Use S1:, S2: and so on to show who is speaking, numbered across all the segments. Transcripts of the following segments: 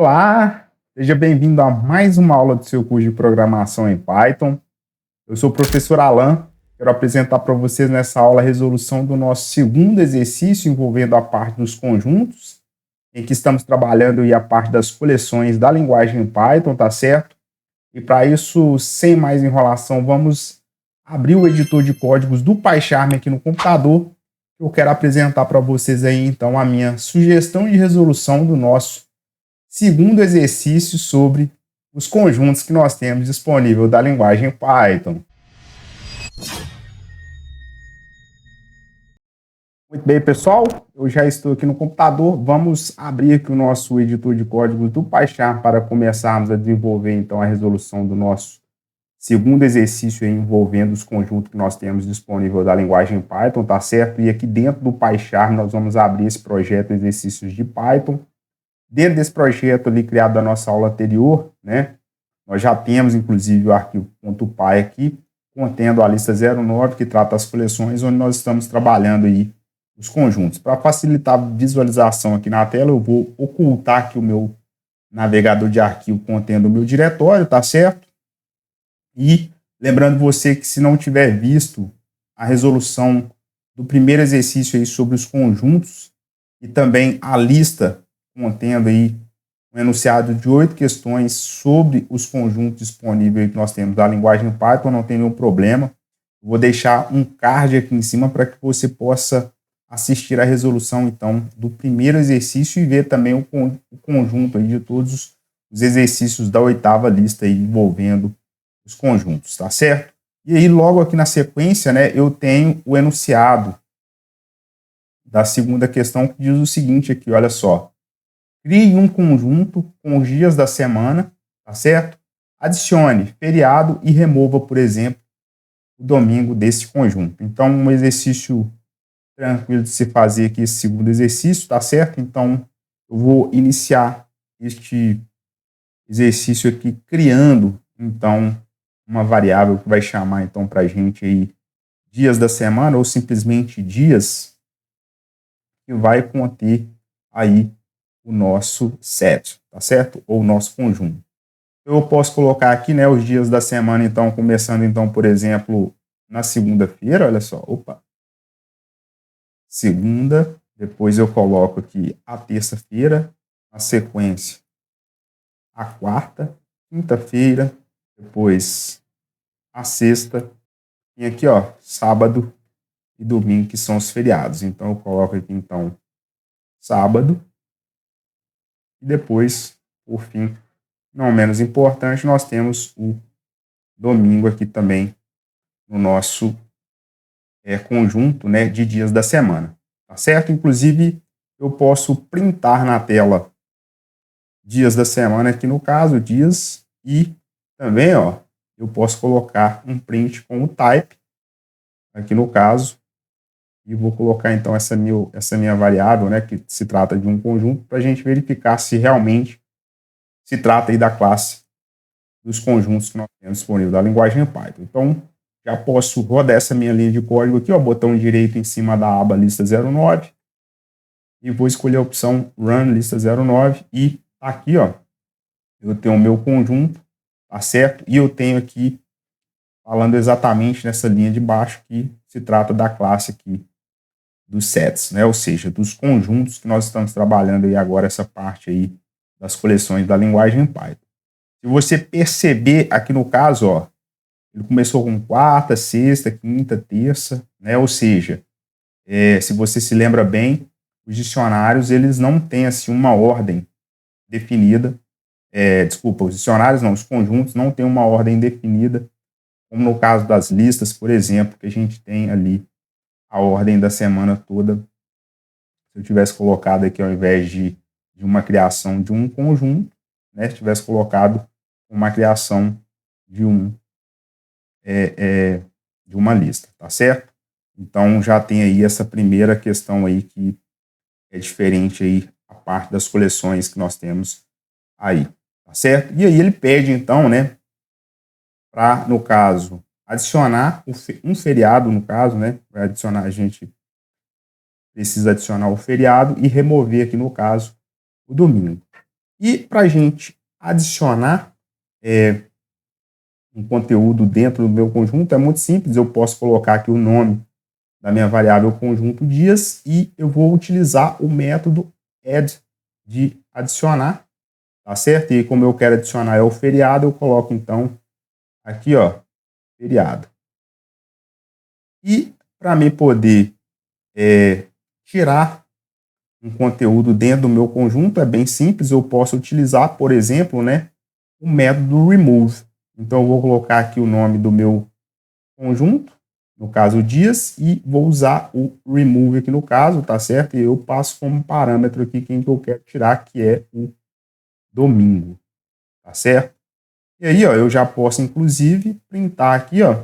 S1: Olá, seja bem-vindo a mais uma aula do seu curso de programação em Python. Eu sou o professor Alan, quero apresentar para vocês nessa aula a resolução do nosso segundo exercício envolvendo a parte dos conjuntos, em que estamos trabalhando aí a parte das coleções da linguagem Python, tá certo? E para isso, sem mais enrolação, vamos abrir o editor de códigos do PyCharm aqui no computador. Eu quero apresentar para vocês aí então a minha sugestão de resolução do nosso segundo exercício sobre os conjuntos que nós temos disponível da linguagem Python. Muito bem, pessoal, eu já estou aqui no computador. Vamos abrir aqui o nosso editor de códigos do PyCharm para começarmos a desenvolver então a resolução do nosso segundo exercício envolvendo os conjuntos que nós temos disponível da linguagem Python, tá certo? E aqui dentro do PyCharm nós vamos abrir esse projeto Exercícios de Python. Dentro desse projeto ali criado da nossa aula anterior, né, nós já temos inclusive o arquivo .py aqui, contendo a lista 09, que trata as coleções, onde nós estamos trabalhando aí os conjuntos. Para facilitar a visualização aqui na tela, eu vou ocultar aqui o meu navegador de arquivo contendo o meu diretório, tá certo? E lembrando você que se não tiver visto a resolução do primeiro exercício aí sobre os conjuntos e também a lista contendo aí um enunciado de 8 questões sobre os conjuntos disponíveis que nós temos da linguagem Python, não tem nenhum problema. Vou deixar um card aqui em cima para que você possa assistir a resolução, então, do primeiro exercício e ver também o conjunto aí de todos os exercícios da oitava lista aí envolvendo os conjuntos, tá certo? E aí, logo aqui na sequência, né, eu tenho o enunciado da segunda questão que diz o seguinte aqui, olha só. Crie um conjunto com os dias da semana, tá certo? Adicione feriado e remova, por exemplo, o domingo desse conjunto. Então, um exercício tranquilo de se fazer aqui, esse segundo exercício, tá certo? Então, eu vou iniciar este exercício aqui criando, então, uma variável que vai chamar, então, para a gente aí dias da semana ou simplesmente dias, que vai conter aí o nosso set, tá certo? Ou o nosso conjunto. Eu posso colocar aqui, né, os dias da semana, então, começando, então, por exemplo, na segunda-feira, olha só, segunda, depois eu coloco aqui a terça-feira, a sequência, a quarta, quinta-feira, depois a sexta, e aqui, ó, sábado e domingo, que são os feriados. Então, eu coloco aqui, então, sábado, e depois, por fim, não menos importante, nós temos o domingo aqui também no nosso conjunto, né, de dias da semana, tá certo? Inclusive, eu posso printar na tela dias da semana aqui no caso, dias, e também, ó, eu posso colocar um print com o type aqui no caso, e vou colocar então essa minha variável, né, que se trata de um conjunto, para a gente verificar se realmente se trata aí da classe dos conjuntos que nós temos disponível da linguagem Python. Então, já posso rodar essa minha linha de código aqui, ó, botão direito em cima da aba lista 09, e vou escolher a opção Run lista 09, e aqui, ó, eu tenho o meu conjunto, tá certo? E eu tenho aqui, falando exatamente nessa linha de baixo, que se trata da classe aqui dos sets, né? Ou seja, dos conjuntos que nós estamos trabalhando aí agora, essa parte aí das coleções da linguagem Python. Se você perceber aqui no caso, ó, ele começou com quarta, sexta, quinta, terça, né? Ou seja, se você se lembra bem, os dicionários, eles não têm assim uma ordem definida. Os dicionários não, os conjuntos não têm uma ordem definida, como no caso das listas, por exemplo, que a gente tem ali a ordem da semana toda. Se eu tivesse colocado aqui, ao invés de uma criação de um conjunto, né, se tivesse colocado uma criação de de uma lista, tá certo? Então, já tem aí essa primeira questão aí que é diferente aí a parte das coleções que nós temos aí, tá certo? E aí ele pede, então, né, para, no caso, adicionar um feriado, no caso, né, vai adicionar, a gente precisa adicionar o feriado e remover aqui, no caso, o domingo. E para a gente adicionar um conteúdo dentro do meu conjunto, é muito simples. Eu posso colocar aqui o nome da minha variável conjunto dias e eu vou utilizar o método add de adicionar, tá certo? E como eu quero adicionar é o feriado, eu coloco então aqui, ó, feriado. E para mim poder tirar um conteúdo dentro do meu conjunto, é bem simples. Eu posso utilizar, por exemplo, né, o método remove. Então eu vou colocar aqui o nome do meu conjunto, no caso dias, e vou usar o remove aqui no caso, tá certo? E eu passo como parâmetro aqui quem que eu quero tirar, que é o domingo, tá certo? E aí, ó, eu já posso inclusive printar aqui, ó,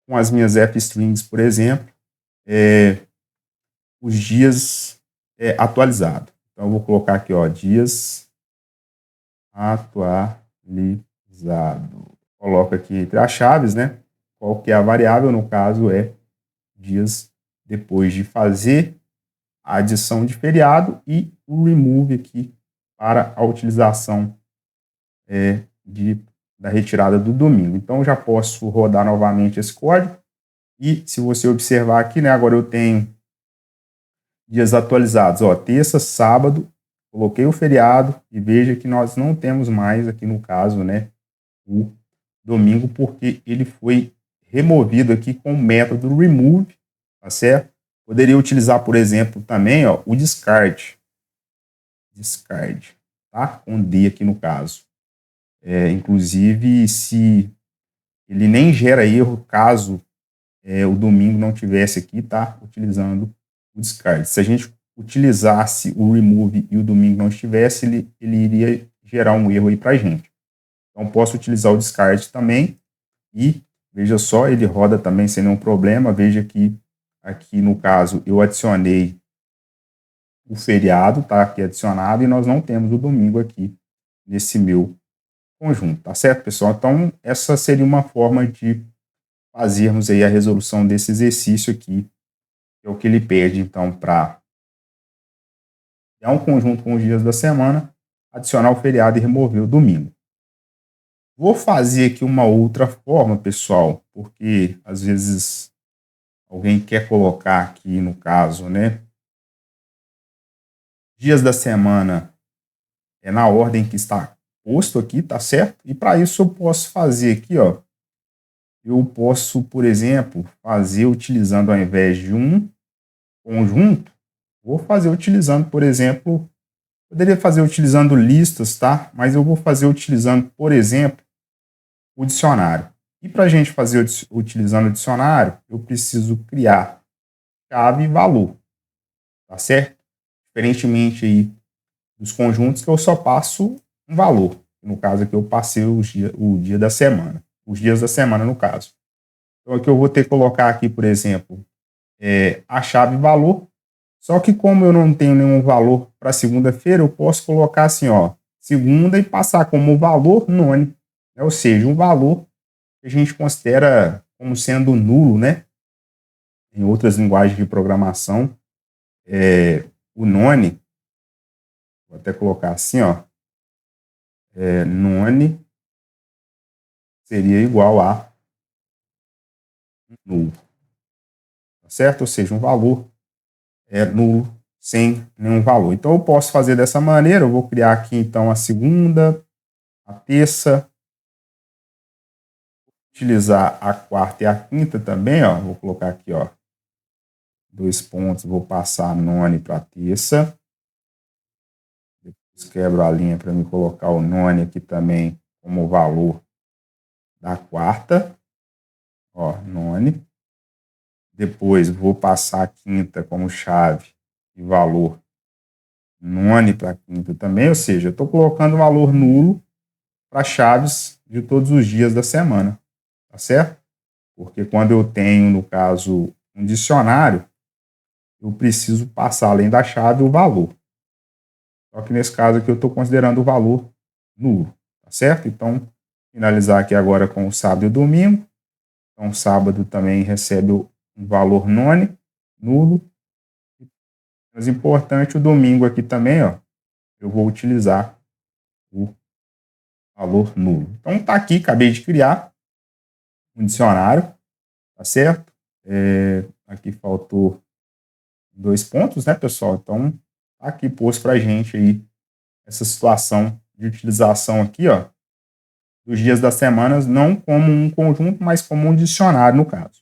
S1: com as minhas f-strings, por exemplo, os dias atualizados. Então eu vou colocar aqui, ó, dias atualizado. Coloco aqui entre as chaves, né? Qual que é a variável, no caso é dias depois de fazer a adição de feriado e o remove aqui para a utilização da retirada do domingo. Então, eu já posso rodar novamente esse código e se você observar aqui, né, agora eu tenho dias atualizados, ó, terça, sábado, coloquei o feriado e veja que nós não temos mais aqui no caso, né, o domingo, porque ele foi removido aqui com o método remove, tá certo? Poderia utilizar, por exemplo, também, ó, o discard, tá? Com D aqui no caso. Inclusive, se ele nem gera erro caso o domingo não tivesse aqui, tá? Utilizando o discard. Se a gente utilizasse o remove e o domingo não estivesse, ele iria gerar um erro aí pra gente. Então, posso utilizar o discard também e, veja só, ele roda também sem nenhum problema. Veja que aqui no caso eu adicionei o feriado, tá aqui adicionado, e nós não temos o domingo aqui nesse meu conjunto, tá certo, pessoal? Então, essa seria uma forma de fazermos aí a resolução desse exercício aqui, que é o que ele pede, então, para criar um conjunto com os dias da semana, adicionar o feriado e remover o domingo. Vou fazer aqui uma outra forma, pessoal, porque às vezes alguém quer colocar aqui, no caso, né, dias da semana na ordem que está posto aqui, tá certo? E para isso eu posso fazer aqui, ó, eu posso, por exemplo, fazer utilizando, ao invés de um conjunto, vou fazer utilizando, por exemplo, poderia fazer utilizando listas, tá? Mas eu vou fazer utilizando, por exemplo, o dicionário. E para a gente fazer utilizando o dicionário, eu preciso criar chave e valor, tá certo? Diferentemente aí dos conjuntos que eu só passo um valor. No caso aqui eu passei o dia da semana. Os dias da semana, no caso. Então aqui eu vou ter que colocar aqui, por exemplo, a chave valor. Só que como eu não tenho nenhum valor para segunda-feira, eu posso colocar assim, ó, segunda e passar como valor none. Né? Ou seja, um valor que a gente considera como sendo nulo, né? Em outras linguagens de programação, o none, vou até colocar assim, ó, none seria igual a nulo, tá certo? Ou seja, um valor nulo sem nenhum valor. Então eu posso fazer dessa maneira, eu vou criar aqui então a segunda, a terça, utilizar a quarta e a quinta também, ó, vou colocar aqui, ó, 2 pontos, vou passar none para terça, depois quebro a linha para me colocar o none aqui também como valor da quarta, ó, none, depois vou passar a quinta como chave e valor none para a quinta também, ou seja, eu estou colocando valor nulo para chaves de todos os dias da semana, tá certo? Porque quando eu tenho, no caso, um dicionário, eu preciso passar, além da chave, o valor. Só que nesse caso aqui eu estou considerando o valor nulo, tá certo? Então, finalizar aqui agora com o sábado e o domingo. Então, sábado também recebe um valor none, nulo. Mas importante, o domingo aqui também, ó, eu vou utilizar o valor nulo. Então tá aqui, acabei de criar um dicionário, tá certo? Aqui faltou 2 pontos, né, pessoal? Então tá aqui posto pra gente aí essa situação de utilização aqui, ó, dos dias das semanas, não como um conjunto, mas como um dicionário, no caso,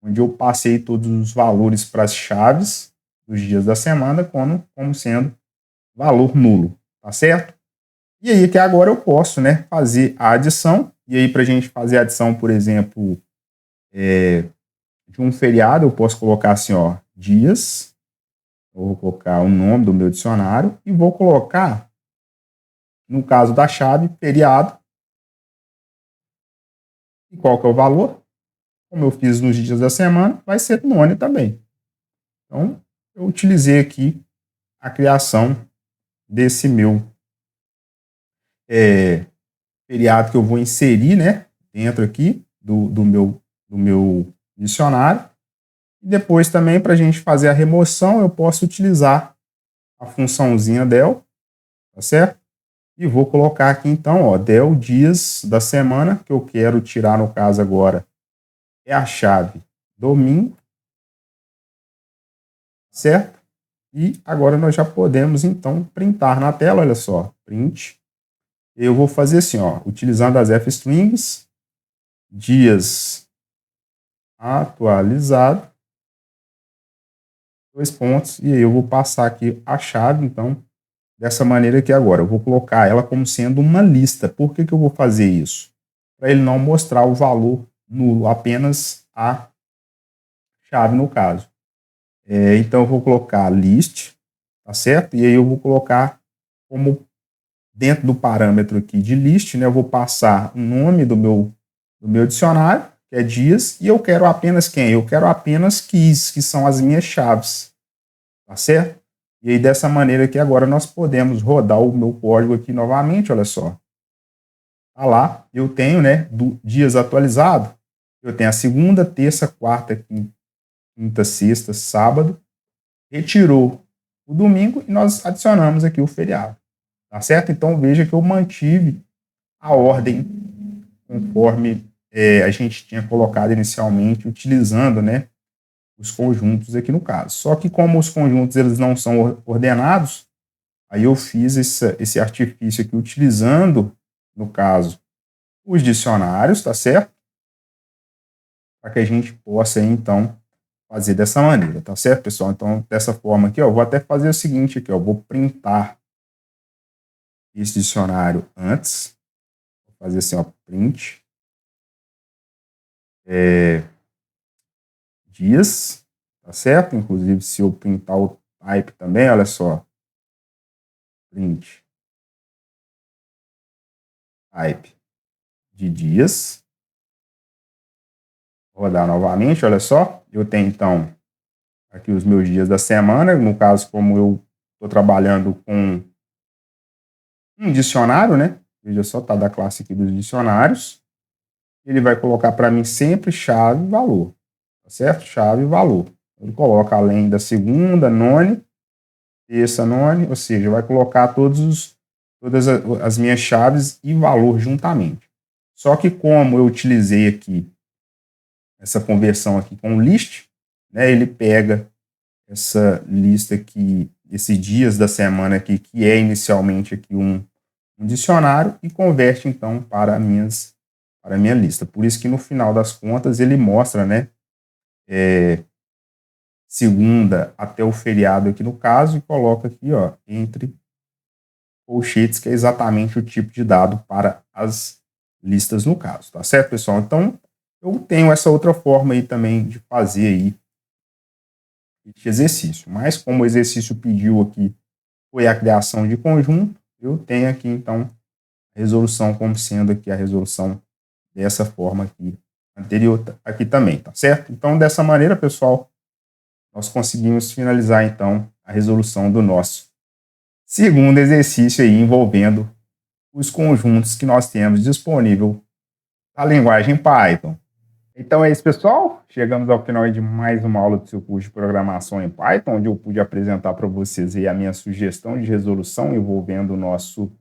S1: onde eu passei todos os valores para as chaves dos dias da semana como sendo valor nulo, tá certo? E aí que agora eu posso, né, fazer a adição, e aí para a gente fazer a adição, por exemplo, de um feriado, eu posso colocar assim, ó, dias, eu vou colocar o nome do meu dicionário e vou colocar, no caso da chave, feriado, e qual que é o valor? Como eu fiz nos dias da semana, vai ser none também. Então, eu utilizei aqui a criação desse meu feriado que eu vou inserir, né, dentro aqui do meu dicionário. E depois também, para a gente fazer a remoção, eu posso utilizar a funçãozinha del, tá certo? E vou colocar aqui então, ó, del dias da semana, que eu quero tirar no caso agora, é a chave domingo, certo? E agora nós já podemos então printar na tela, olha só, print. Eu vou fazer assim, ó, utilizando as f-strings, dias atualizado, 2 pontos, e aí eu vou passar aqui a chave, então, dessa maneira aqui agora. Eu vou colocar ela como sendo uma lista. Por que eu vou fazer isso? Para ele não mostrar o valor nulo, apenas a chave no caso. Então eu vou colocar list, tá certo? E aí eu vou colocar como dentro do parâmetro aqui de list, né? Eu vou passar o nome do meu dicionário, que é dias, e eu quero apenas quem? Eu quero apenas keys, que são as minhas chaves, tá certo? E aí dessa maneira aqui agora nós podemos rodar o meu código aqui novamente, olha só. Tá lá, eu tenho, né, do dias atualizado, eu tenho a segunda, terça, quarta, quinta, sexta, sábado, retirou o domingo e nós adicionamos aqui o feriado, tá certo? Então veja que eu mantive a ordem conforme a gente tinha colocado inicialmente, utilizando, né, os conjuntos aqui no caso. Só que como os conjuntos eles não são ordenados, aí eu fiz esse artifício aqui utilizando, no caso, os dicionários, tá certo? Para que a gente possa, então, fazer dessa maneira, tá certo, pessoal? Então, dessa forma aqui, ó, eu vou até fazer o seguinte aqui, ó, eu vou printar esse dicionário antes, vou fazer assim, ó, print, dias, tá certo? Inclusive, se eu printar o type também, olha só, print, type de dias, vou rodar novamente, olha só, eu tenho, então, aqui os meus dias da semana, no caso, como eu estou trabalhando com um dicionário, né? Veja só, tá da classe aqui dos dicionários. Ele vai colocar para mim sempre chave e valor, tá certo? Chave e valor. Ele coloca além da segunda, none, terça, none, ou seja, vai colocar todas as minhas chaves e valor juntamente. Só que como eu utilizei aqui essa conversão aqui com list, né? Ele pega essa lista aqui, esses dias da semana aqui, que é inicialmente aqui um dicionário, e converte então para a minha lista. Por isso que no final das contas ele mostra, né, segunda até o feriado aqui no caso, e coloca aqui, ó, entre colchetes, que é exatamente o tipo de dado para as listas no caso, tá certo, pessoal? Então, eu tenho essa outra forma aí também de fazer aí este exercício, mas como o exercício pediu aqui foi a criação de conjunto, eu tenho aqui então a resolução como sendo aqui a resolução dessa forma aqui anterior aqui também, tá certo? Então dessa maneira, pessoal, nós conseguimos finalizar então a resolução do nosso segundo exercício aí envolvendo os conjuntos que nós temos disponível na linguagem Python. Então é isso, pessoal. Chegamos ao final de mais uma aula do seu curso de programação em Python, onde eu pude apresentar para vocês aí a minha sugestão de resolução envolvendo o nosso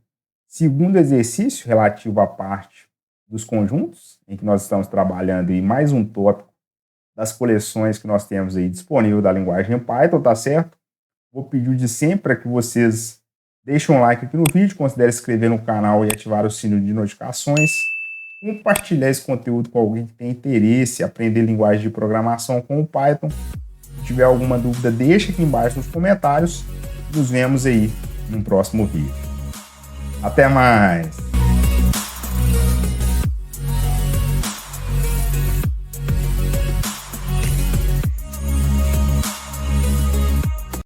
S1: segundo exercício relativo à parte dos conjuntos, em que nós estamos trabalhando em mais um tópico das coleções que nós temos aí disponível da linguagem Python, tá certo? Vou pedir de sempre para que vocês deixem um like aqui no vídeo, considere se inscrever no canal e ativar o sino de notificações, compartilhar esse conteúdo com alguém que tem interesse em aprender linguagem de programação com o Python. Se tiver alguma dúvida, deixa aqui embaixo nos comentários. Nos vemos aí no próximo vídeo. Até mais!